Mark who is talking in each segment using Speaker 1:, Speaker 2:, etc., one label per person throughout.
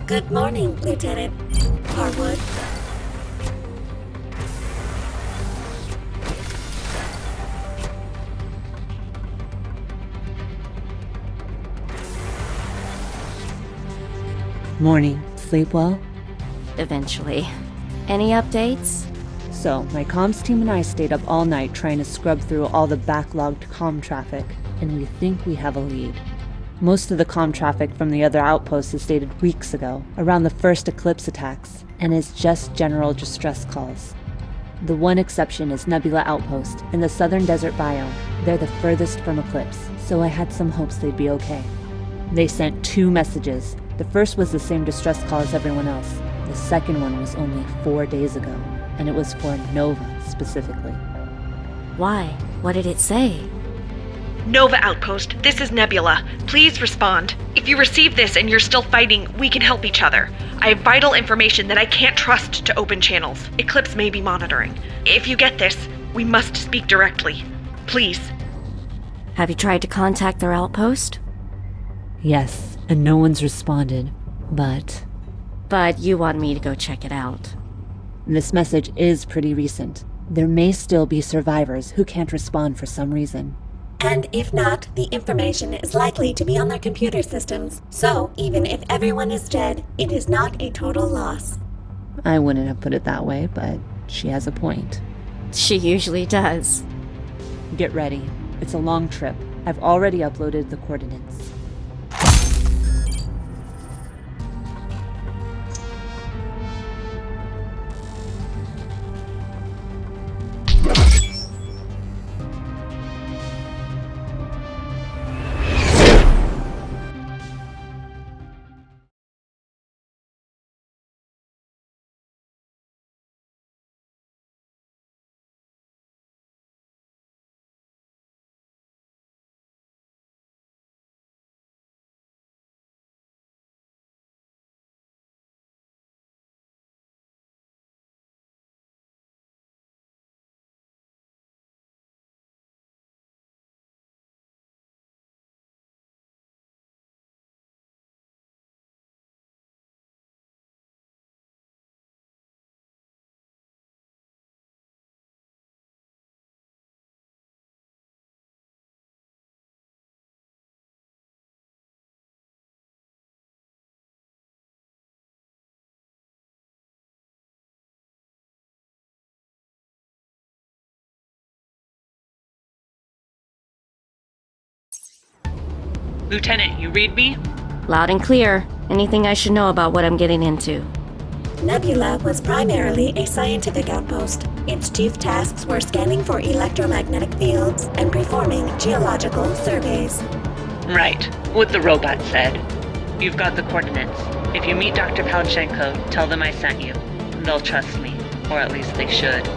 Speaker 1: Good morning, Lieutenant Harwood.
Speaker 2: Morning. Sleep well?
Speaker 3: Eventually. Any updates?
Speaker 2: So, my comms team and I stayed up all night trying to scrub through all the backlogged comm traffic, and we think we have a lead. Most of the comm traffic from the other outposts is dated weeks ago, around the first Eclipse attacks, and is just general distress calls. The one exception is Nebula Outpost in the southern desert biome. They're the furthest from Eclipse, so I had some hopes they'd be okay. They sent 2 messages. The first was the same distress call as everyone else. The second one was only 4 days ago, and it was for Nova specifically.
Speaker 3: Why? What did it say?
Speaker 4: Nova Outpost, this is Nebula. Please respond. If you receive this and you're still fighting, we can help each other. I have vital information that I can't trust to open channels. Eclipse may be monitoring. If you get this, we must speak directly. Please.
Speaker 3: Have you tried to contact their outpost?
Speaker 2: Yes, and no one's responded, but
Speaker 3: you want me to go check it out.
Speaker 2: this message is pretty recent. There may still be survivors who can't respond for some reason.
Speaker 1: And if not, the information is likely to be on their computer systems. So, even if everyone is dead, it is not a total loss.
Speaker 2: I wouldn't have put it that way, but she has a point.
Speaker 3: She usually does.
Speaker 2: Get ready. It's a long trip. I've already uploaded the coordinates.
Speaker 4: Lieutenant, you read me?
Speaker 3: Loud and clear. Anything I should know about what I'm getting into?
Speaker 1: Nebula was primarily a scientific outpost. Its chief tasks were scanning for electromagnetic fields and performing geological surveys.
Speaker 5: Right, what the robot said. You've got the coordinates. If you meet Dr. Palchenko, tell them I sent you. They'll trust me, or at least they should.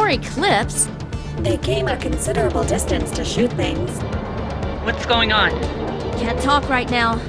Speaker 3: more Eclipse.
Speaker 1: They came a considerable distance to shoot things.
Speaker 5: What's going on?
Speaker 3: Can't talk right now.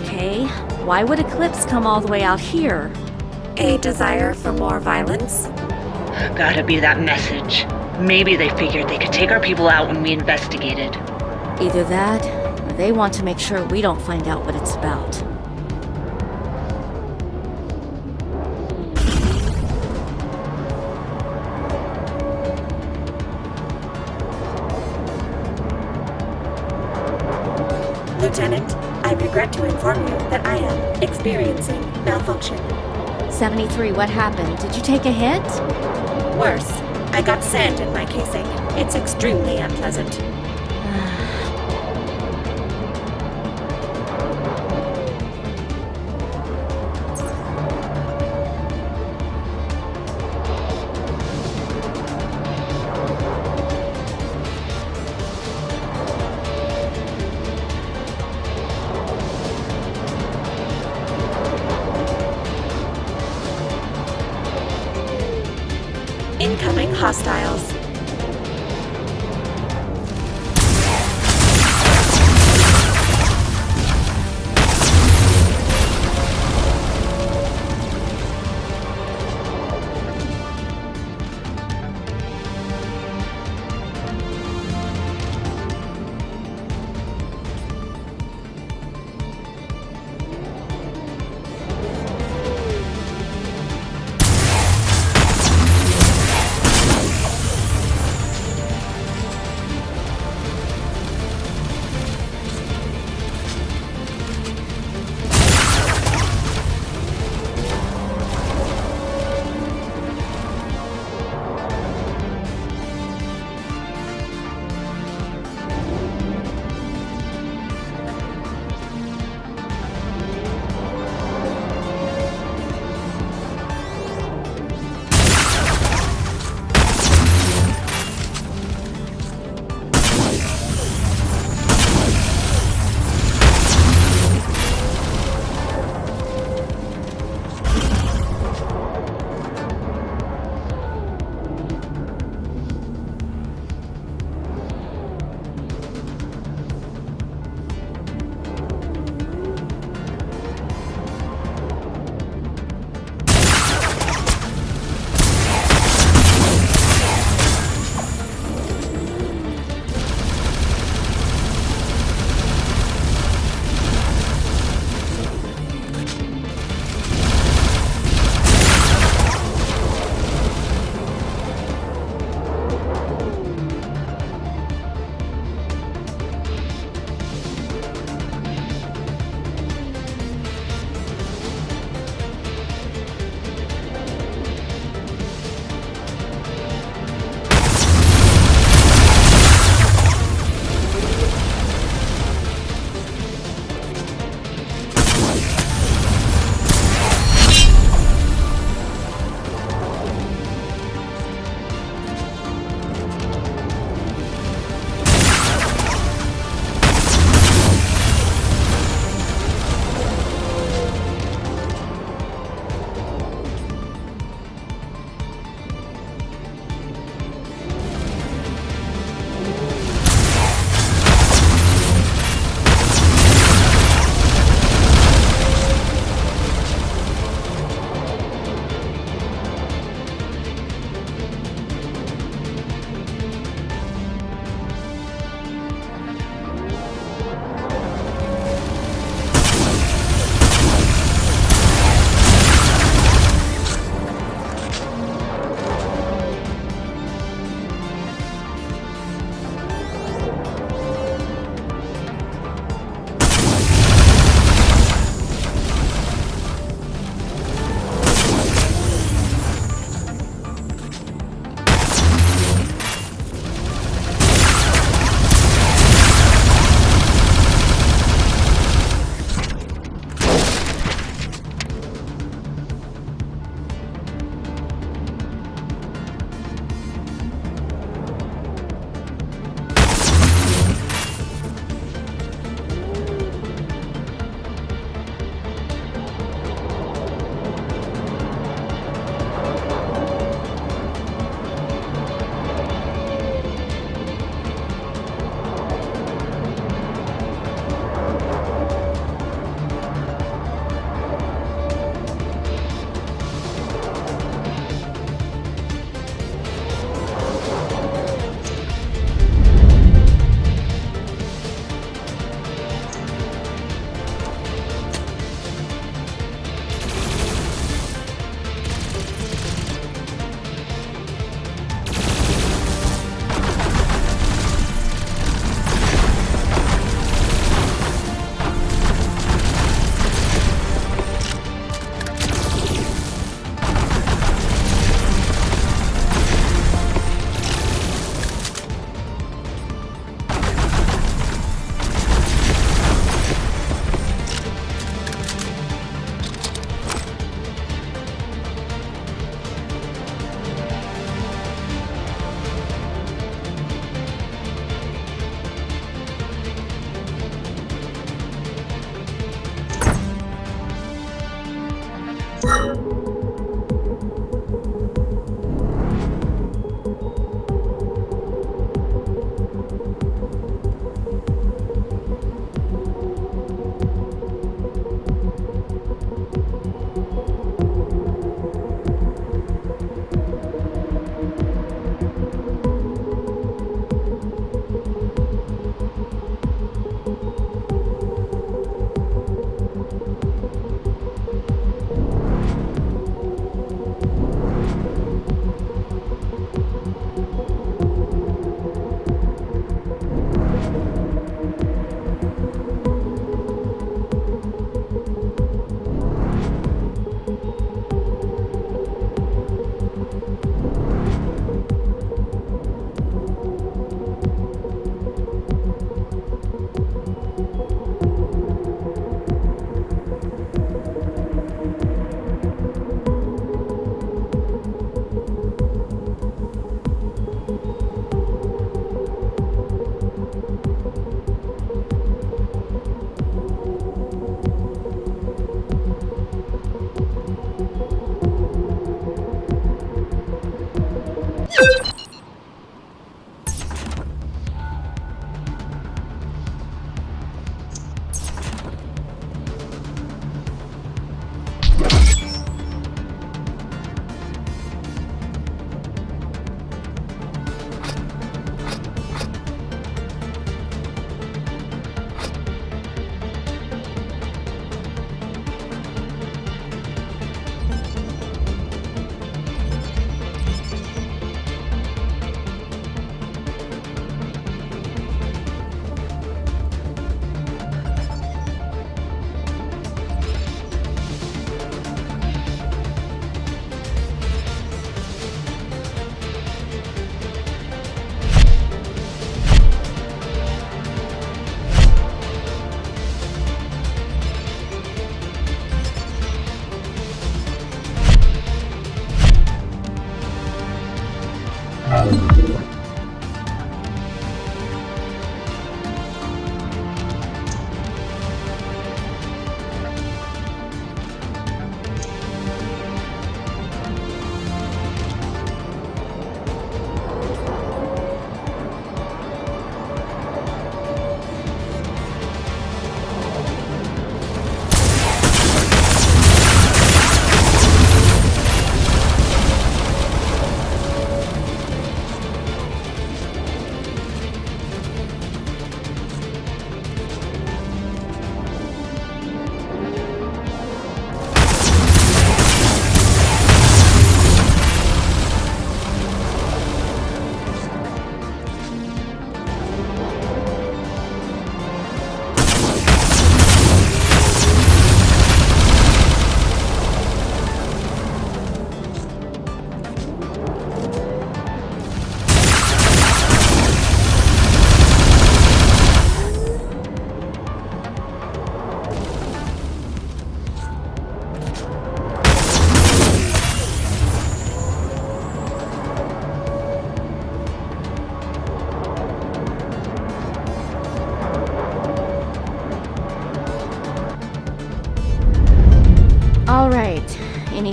Speaker 3: Okay, why would Eclipse come all the way out here?
Speaker 1: A desire for more violence?
Speaker 5: Gotta be that message. Maybe they figured they could take our people out when we investigated.
Speaker 3: Either that, or they want to make sure we don't find out what it's about.
Speaker 1: Lieutenant, I regret to inform you that I am experiencing malfunction.
Speaker 3: 73, what happened? Did you take a hit?
Speaker 1: Worse, I got sand in my casing. It's extremely unpleasant. Incoming hostiles.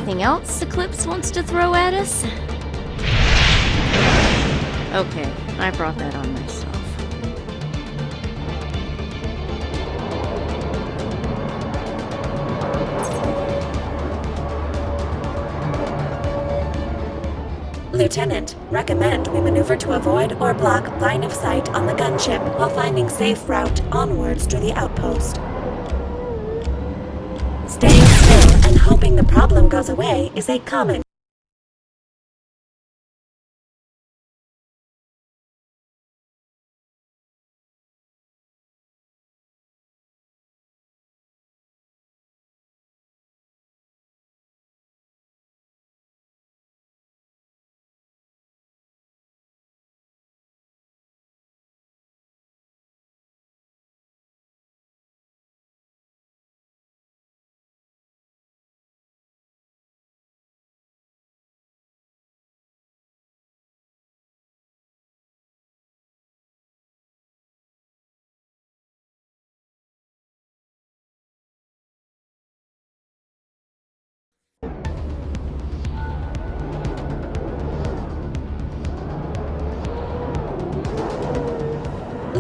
Speaker 3: Anything else Eclipse wants to throw at us? Okay, I brought that on myself.
Speaker 1: Lieutenant, recommend we maneuver to avoid or block line of sight on the gunship while finding safe route onwards to the outpost. Staying still and hoping the problem goes away is a common.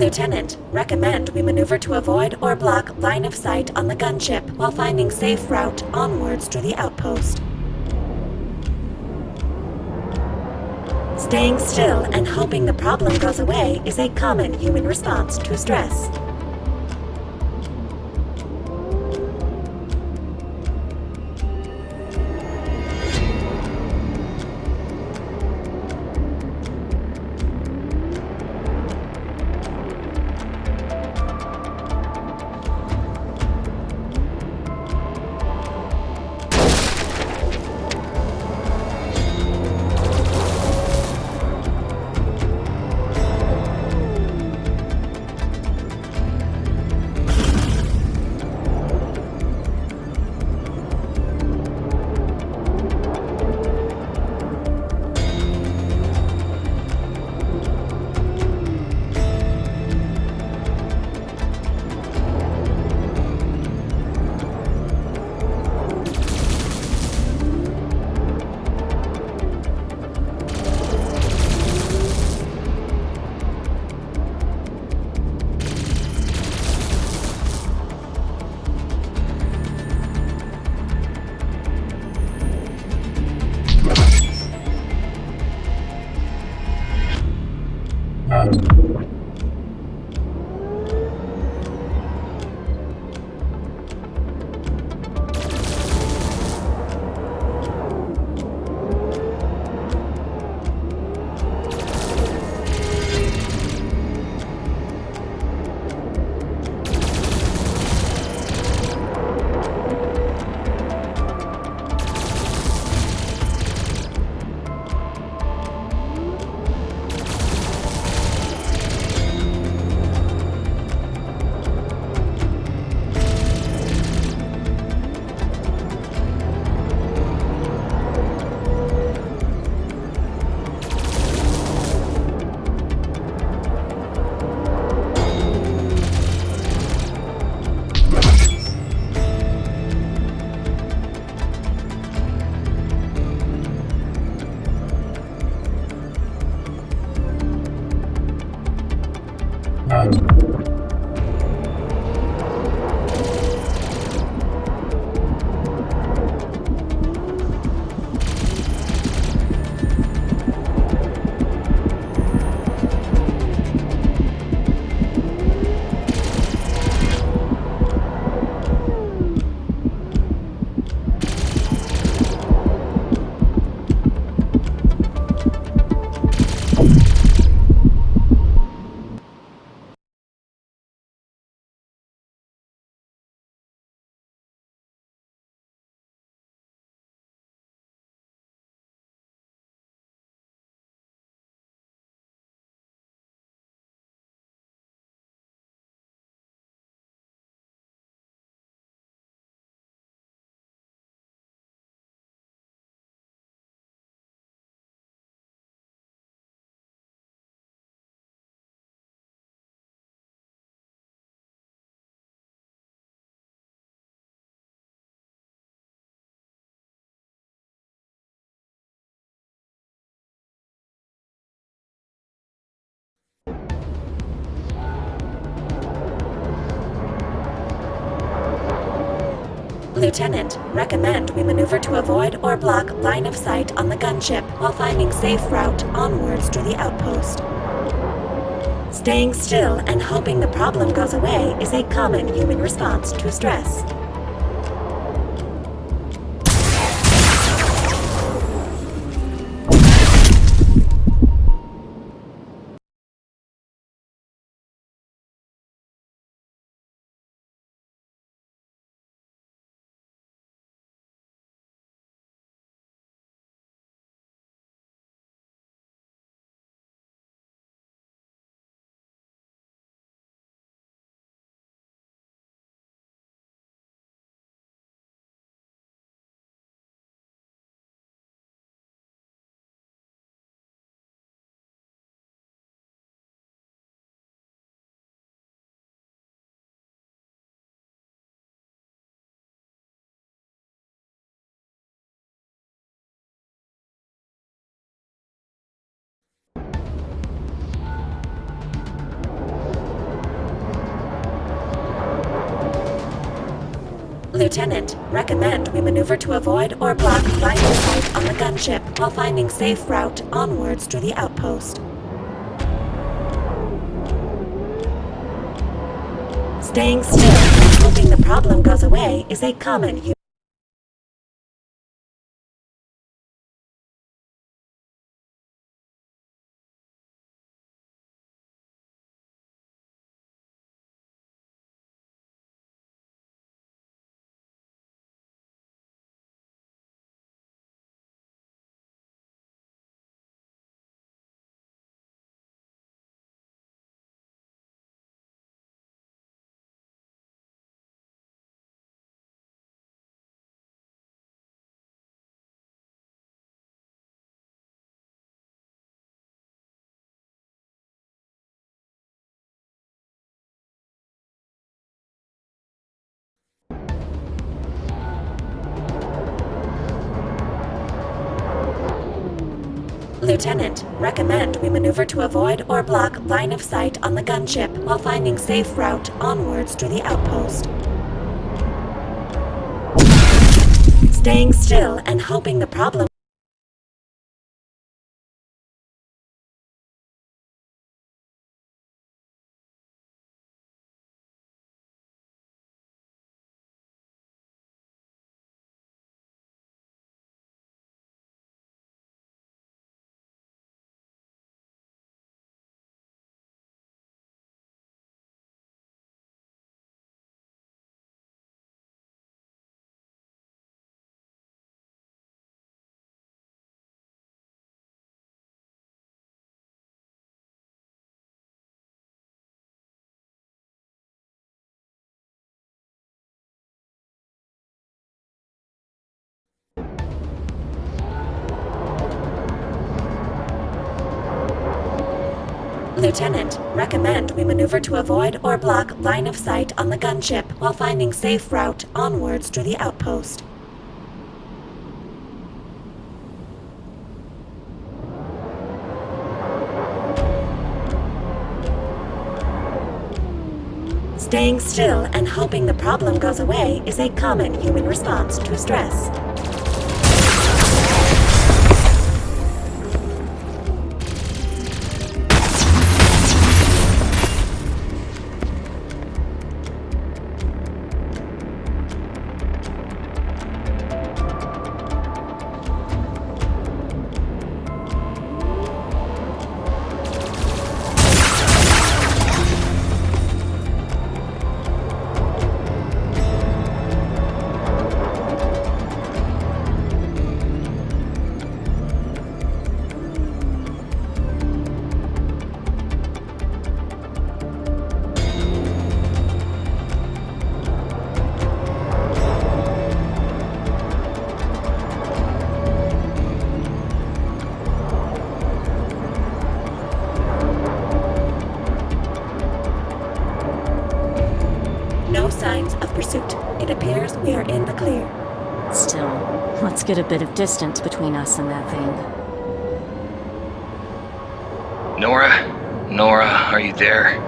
Speaker 1: Lieutenant, recommend we maneuver to avoid or block line of sight on the gunship while finding safe route onwards to the outpost. Staying still and hoping the problem goes away is a common human response to stress. Lieutenant, recommend we maneuver to avoid or block line of sight on the gunship while finding safe route onwards to the outpost. Staying still and hoping the problem goes away is a common human response to stress. Lieutenant, recommend we maneuver to avoid or block line of sight on the gunship while finding safe route onwards to the outpost. Staying still and hoping the problem goes away is a common human. Lieutenant, recommend we maneuver to avoid or block line of sight on the gunship while finding safe route onwards to the outpost. Staying still and hoping the problem. Lieutenant, recommend we maneuver to avoid or block line of sight on the gunship while finding safe route onwards to the outpost. Staying still and hoping the problem goes away is a common human response to stress. No signs of pursuit. It appears we are in the clear.
Speaker 3: Still, let's get a bit of distance between us and that thing.
Speaker 6: Nora, are you there?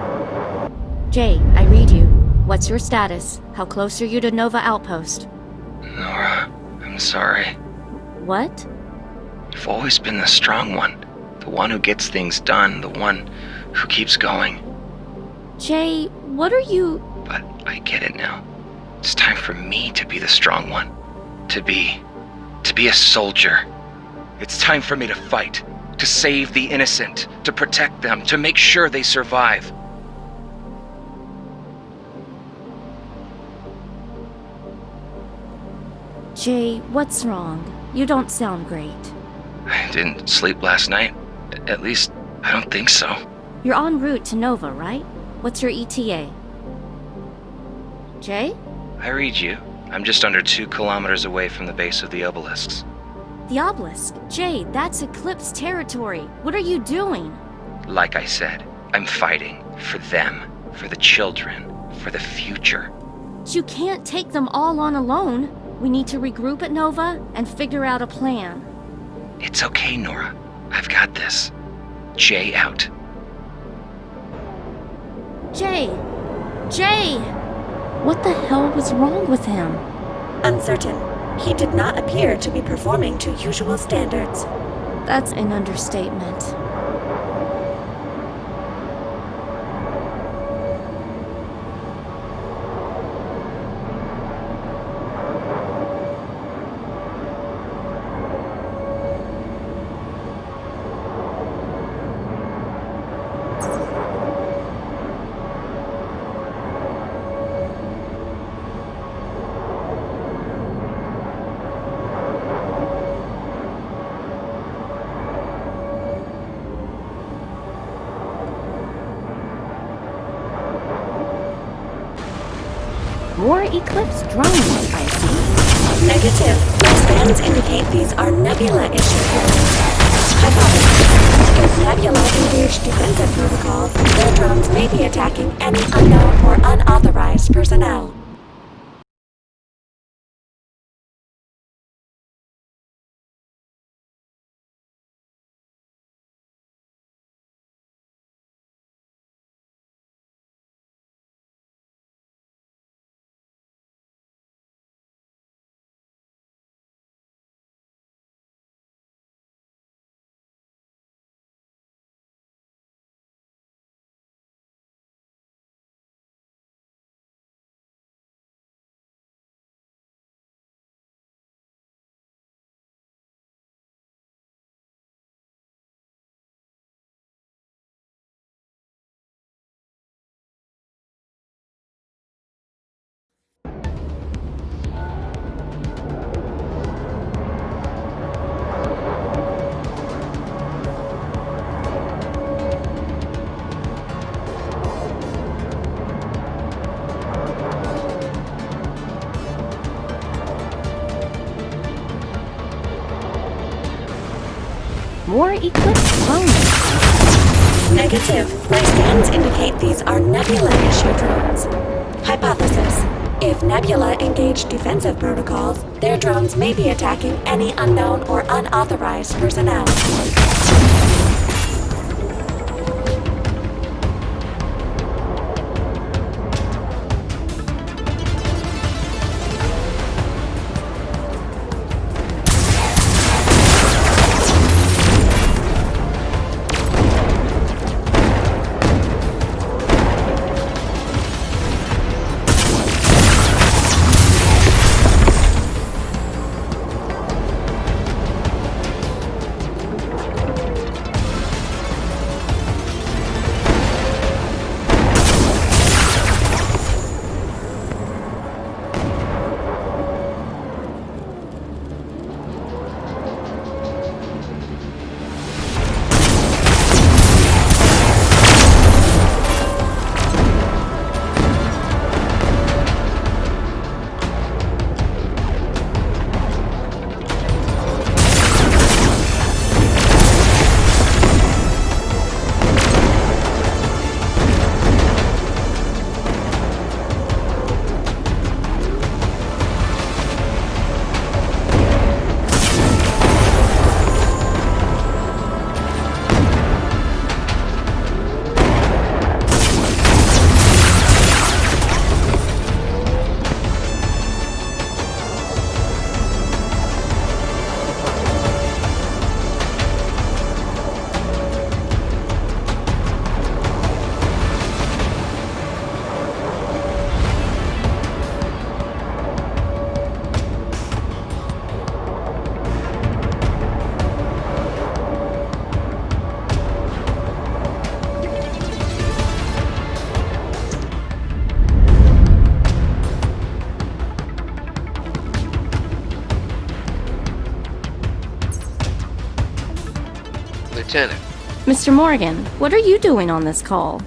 Speaker 3: Jay, I read you. What's your status? How close are you to Nova Outpost?
Speaker 6: Nora, I'm sorry.
Speaker 3: What?
Speaker 6: You've always been the strong one. The one who gets things done. The one who keeps going.
Speaker 3: Jay, what are you...
Speaker 6: But I get it now. It's time for me to be the strong one. To be a soldier. It's time for me to fight. To save the innocent. To protect them. To make sure they survive.
Speaker 3: Jay, what's wrong? You don't sound great.
Speaker 6: I didn't sleep last night. At least, I don't think so.
Speaker 3: You're en route to Nova, right? What's your ETA? Jay?
Speaker 6: I read you. I'm just under 2 kilometers away from the base of the obelisks.
Speaker 3: The obelisk? Jay, that's Eclipse territory. What are you doing?
Speaker 6: Like I said, I'm fighting for them, for the children, for the future.
Speaker 3: You can't take them all on alone. We need to regroup at Nova and figure out a plan.
Speaker 6: It's okay, Nora. I've got this. Jay out.
Speaker 3: Jay! Jay! What the hell was wrong with him?
Speaker 1: Uncertain. He did not appear to be performing to usual standards.
Speaker 3: That's an understatement. More Eclipse drones, I see.
Speaker 1: Negative. My scans indicate these are Nebula-issued drones. Hypothesis. If Nebula engage defensive protocols, their drones may be attacking any unknown or unauthorized personnel.
Speaker 3: More Eclipse drones.
Speaker 1: Negative. My scans indicate these are Nebula-issued drones. Hypothesis. If Nebula engage defensive protocols, their drones may be attacking any unknown or unauthorized personnel.
Speaker 7: Lieutenant.
Speaker 3: Mr. Morgan, what are you doing on this call?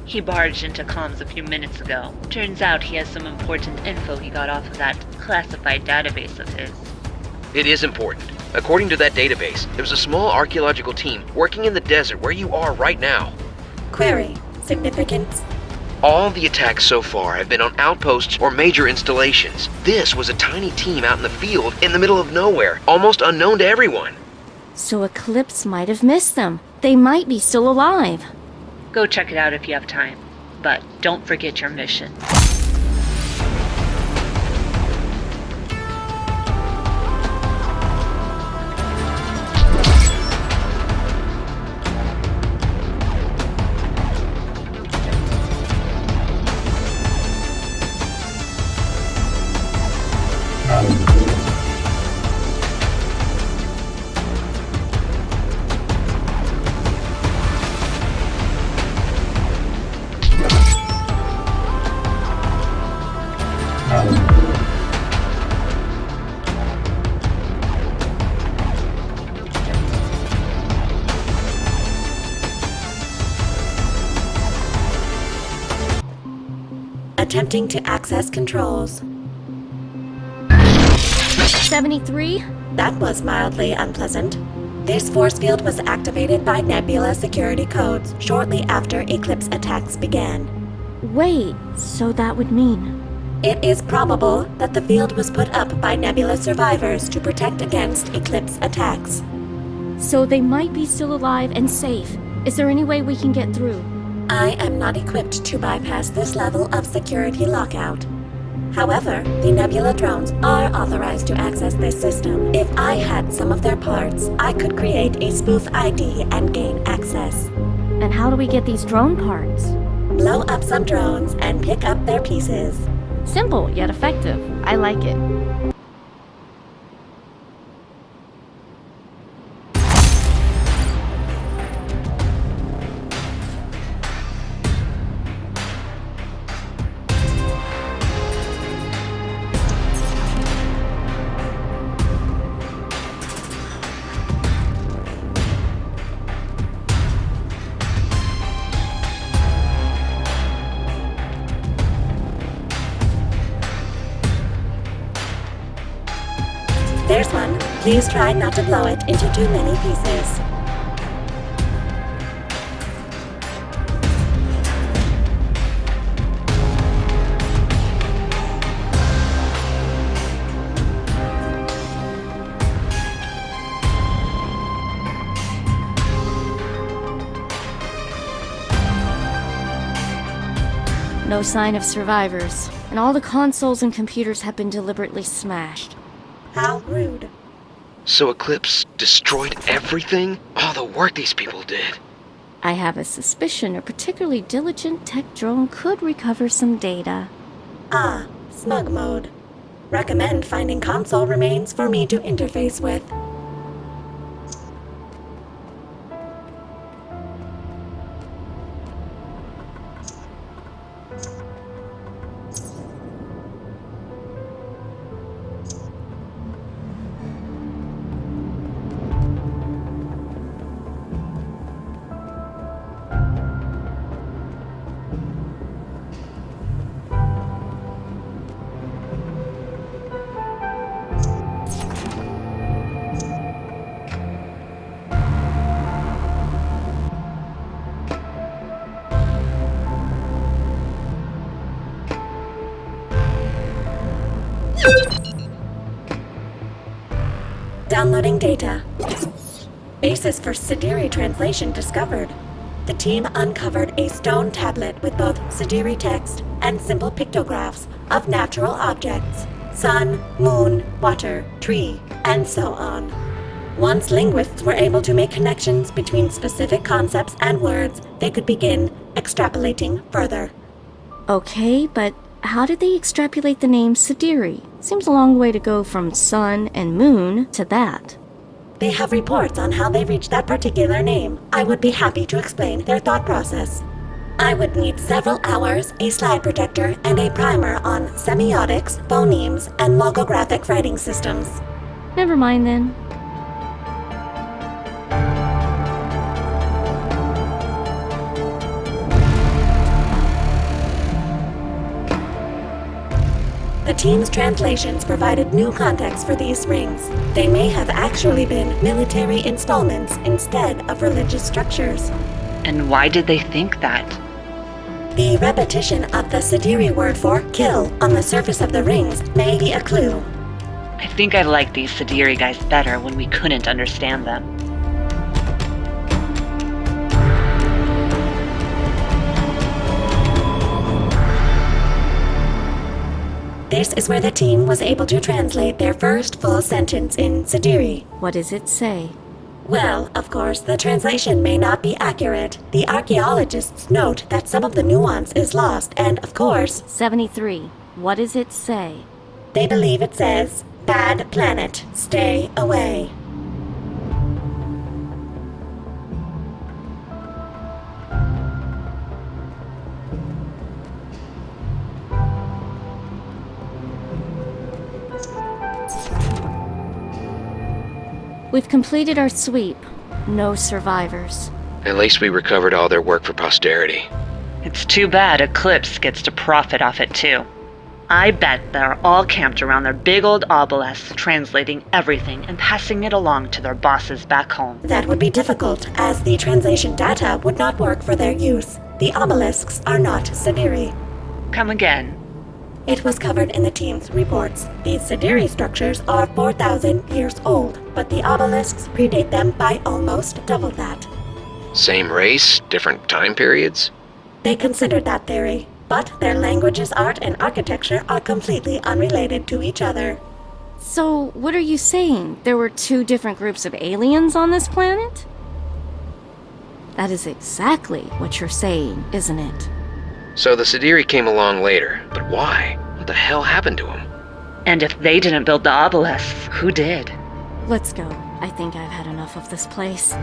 Speaker 5: He barged into comms a few minutes ago. Turns out he has some important info he got off of that classified database of his.
Speaker 7: It is important. According to that database, there's a small archaeological team working in the desert where you are right now.
Speaker 1: Query. Significance?
Speaker 7: All the attacks so far have been on outposts or major installations. This was a tiny team out in the field in the middle of nowhere, almost unknown to everyone.
Speaker 3: So Eclipse might have missed them. They might be still alive.
Speaker 5: Go check it out if you have time. But don't forget your mission.
Speaker 1: Attempting to access controls.
Speaker 3: 73?
Speaker 1: That was mildly unpleasant. This force field was activated by Nebula security codes shortly after Eclipse attacks began.
Speaker 3: Wait, so that would mean...
Speaker 1: It is probable that the field was put up by Nebula survivors to protect against Eclipse attacks.
Speaker 3: So they might be still alive and safe. Is there any way we can get through?
Speaker 1: I am not equipped to bypass this level of security lockout. However, the Nebula drones are authorized to access this system. If I had some of their parts, I could create a spoof ID and gain access.
Speaker 3: And how do we get these drone parts?
Speaker 1: Blow up some drones and pick up their pieces.
Speaker 3: Simple, yet effective. I like it.
Speaker 1: There's one. Please try not to blow it into too many pieces.
Speaker 3: No sign of survivors, and all the consoles and computers have been deliberately smashed.
Speaker 1: How rude.
Speaker 7: So Eclipse destroyed everything? All the work these people did.
Speaker 3: I have a suspicion a particularly diligent tech drone could recover some data.
Speaker 1: Ah, smug mode. Recommend finding console remains for me to interface with. Downloading data. Basis for Sidiri translation discovered. The team uncovered a stone tablet with both Sidiri text and simple pictographs of natural objects. Sun, moon, water, tree, and so on. Once linguists were able to make connections between specific concepts and words, they could begin extrapolating further.
Speaker 3: Okay, but how did they extrapolate the name Sidiri? Seems a long way to go from sun and moon to that.
Speaker 1: They have reports on how they reached that particular name. I would be happy to explain their thought process. I would need several hours, a slide projector, and a primer on semiotics, phonemes, and logographic writing systems.
Speaker 3: Never mind then.
Speaker 1: The team's translations provided new context for these rings. They may have actually been military installments instead of religious structures.
Speaker 5: And why did they think that?
Speaker 1: The repetition of the Sidiri word for kill on the surface of the rings may be a clue.
Speaker 5: I think I liked these Sidiri guys better when we couldn't understand them.
Speaker 1: This is where the team was able to translate their first full sentence in Sidiri.
Speaker 3: What does it say?
Speaker 1: Well, of course, the translation may not be accurate. The archaeologists note that some of the nuance is lost, and of course,
Speaker 3: 73. What does it say?
Speaker 1: they believe it says, "Bad planet, stay away."
Speaker 3: We've completed our sweep. No survivors.
Speaker 7: At least we recovered all their work for posterity.
Speaker 5: It's too bad Eclipse gets to profit off it too. I bet they're all camped around their big old obelisks, translating everything and passing it along to their bosses back home.
Speaker 1: That would be difficult, as the translation data would not work for their use. The obelisks are not Sidiri.
Speaker 5: Come again.
Speaker 1: It was covered in the team's reports. These Sidiri structures are 4,000 years old, but the obelisks predate them by almost double that.
Speaker 7: Same race, different time periods?
Speaker 1: They considered that theory, but their languages, art, and architecture are completely unrelated to each other.
Speaker 3: So, what are you saying? There were two different groups of aliens on this planet? That is exactly what you're saying, isn't it?
Speaker 7: So the Sidiri came along later, but why? What the hell happened to them?
Speaker 5: And if they didn't build the obelisks, who did?
Speaker 3: Let's go. I think I've had enough of this place.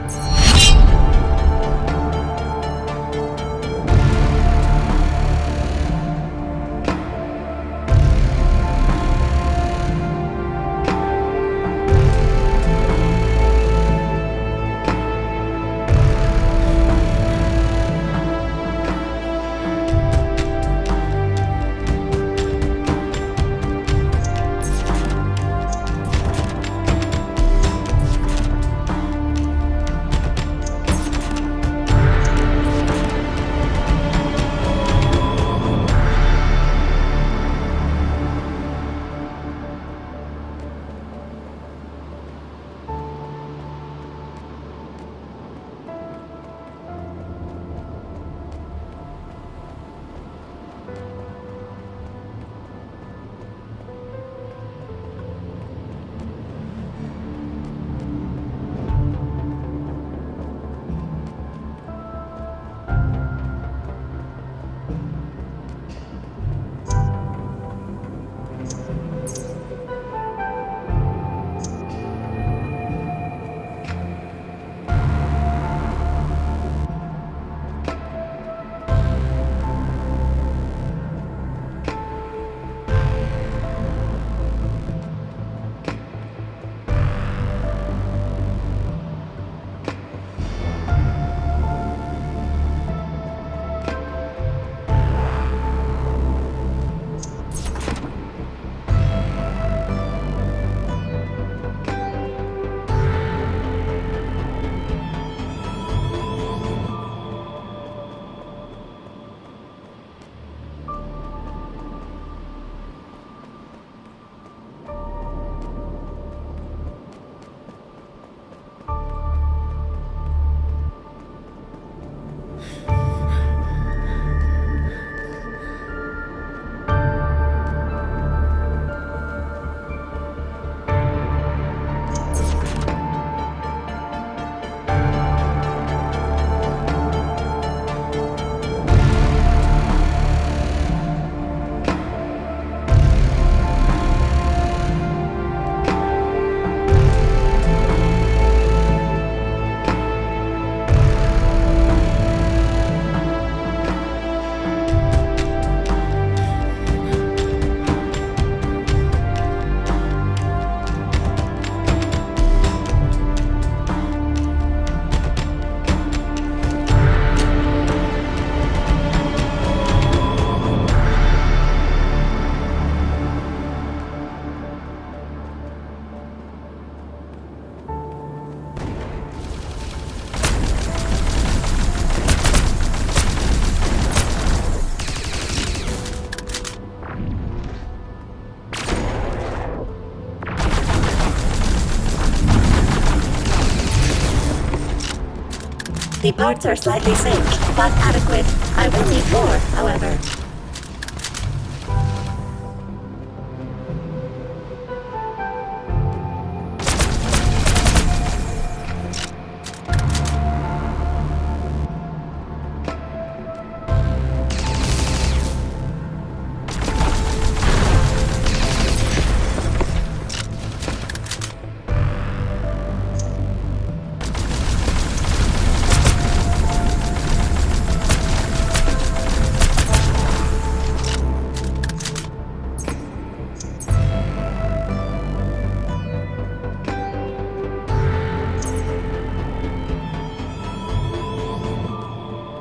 Speaker 1: The parts are slightly singed, but adequate. I will need more, however.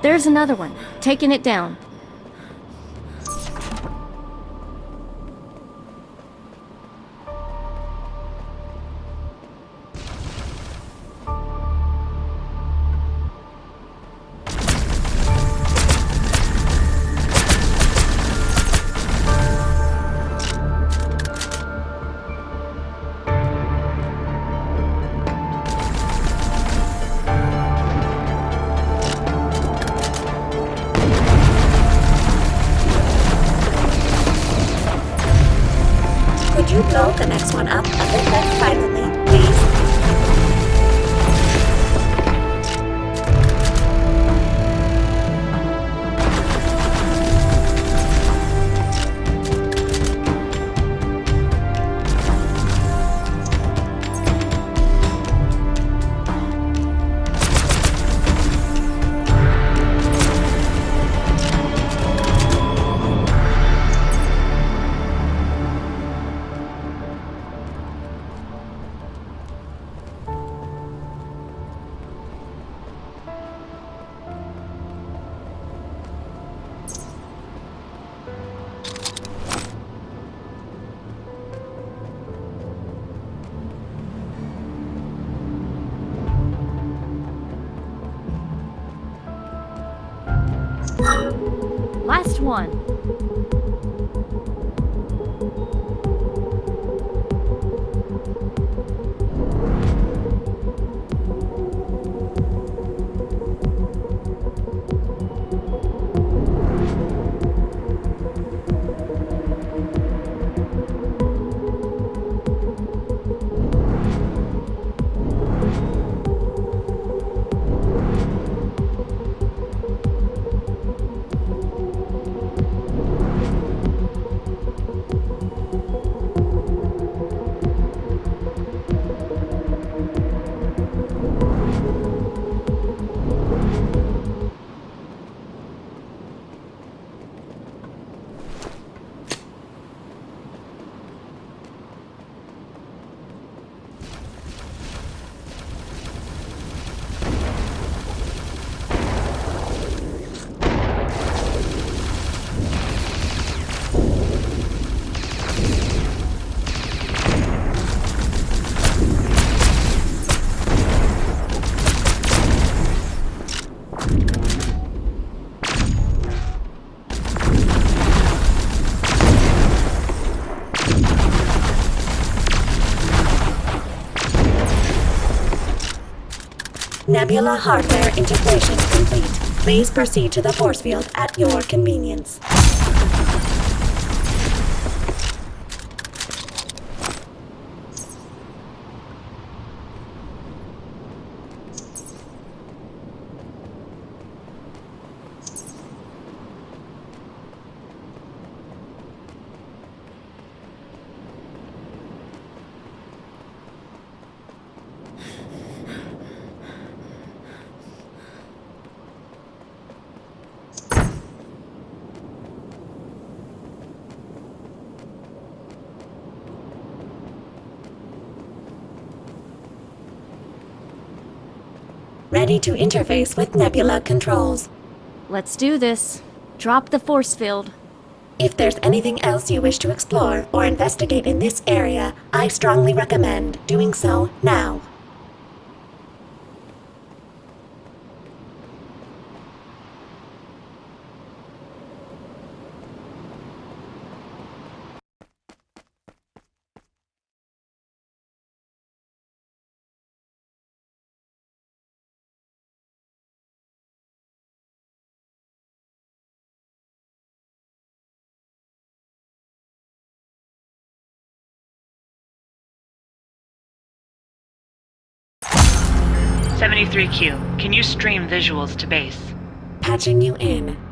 Speaker 3: There's another one. Taking it down.
Speaker 1: Could you blow the next one up a bit less violently, please?
Speaker 3: Last one.
Speaker 1: Nebula hardware integration complete. Please proceed to the force field at your convenience. Ready to interface with Nebula controls.
Speaker 3: Let's do this. Drop the force field.
Speaker 1: If there's anything else you wish to explore or investigate in this area, I strongly recommend doing so now.
Speaker 5: 73Q, can you stream visuals to base?
Speaker 1: Patching you in.